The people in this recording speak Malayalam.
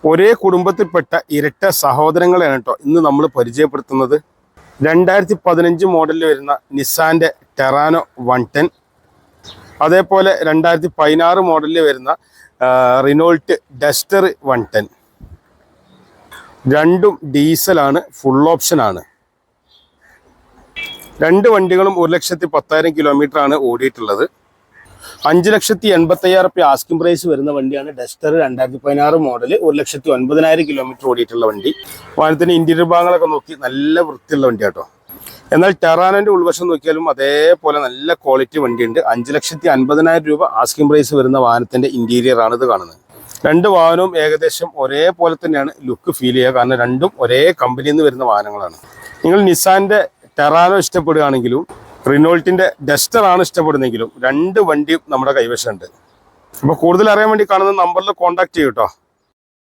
ഒരേ കുടുംബത്തിൽപ്പെട്ട ഇരട്ട സഹോദരങ്ങളെയാണ് കേട്ടോ ഇന്ന് നമ്മൾ പരിചയപ്പെടുത്തുന്നത്. 2015 മോഡലിൽ വരുന്ന നിസാൻ്റെ ടെറാനോ 110, അതേപോലെ 2016 മോഡലിൽ വരുന്ന റിനോൾട്ട് ഡസ്റ്റർ 110. രണ്ടും ഡീസലാണ്, ഫുൾ ഓപ്ഷനാണ്. രണ്ട് വണ്ടികളും 1,10,000 കിലോമീറ്ററാണ് ഓടിയിട്ടുള്ളത്. 5,85,000 ആസ്കിംഗ് പ്രൈസ് വരുന്ന വണ്ടിയാണ് ഡസ്റ്റർ 2016 മോഡൽ, 1,09,000 കിലോമീറ്റർ ഓടിയിട്ടുള്ള വണ്ടി. വാഹനത്തിന് ഇന്റീരിയർ ഭാഗങ്ങളൊക്കെ നോക്കി നല്ല വൃത്തിയുള്ള വണ്ടി കേട്ടോ. എന്നാൽ ടെറാനോന്റെ ഉൾവശം നോക്കിയാലും അതേപോലെ നല്ല ക്വാളിറ്റി വണ്ടിയുണ്ട്. 5,50,000 രൂപ ആസ്കിംഗ് പ്രൈസ് വരുന്ന വാഹനത്തിന്റെ ഇന്റീരിയർ ആണ് ഇത് കാണുന്നത്. രണ്ട് വാഹനവും ഏകദേശം ഒരേപോലെ തന്നെയാണ് ലുക്ക് ഫീൽ ചെയ്യുക. കാരണം രണ്ടും ഒരേ കമ്പനിയിൽ നിന്ന് വരുന്ന വാഹനങ്ങളാണ്. നിങ്ങൾ നിസാന്റെ ടെറാനോ ഇഷ്ടപ്പെടുകയാണെങ്കിലും റിനോൾട്ടിന്റെ ഡസ്റ്റർ ആണ് ഇഷ്ടപ്പെടുന്നെങ്കിലും രണ്ട് വണ്ടിയും നമ്മുടെ കൈവശമുണ്ട്. അപ്പോൾ കൂടുതൽ അറിയാൻ വേണ്ടി കാണുന്ന നമ്പറിൽ കോൺടാക്ട് ചെയ്യൂട്ടോ.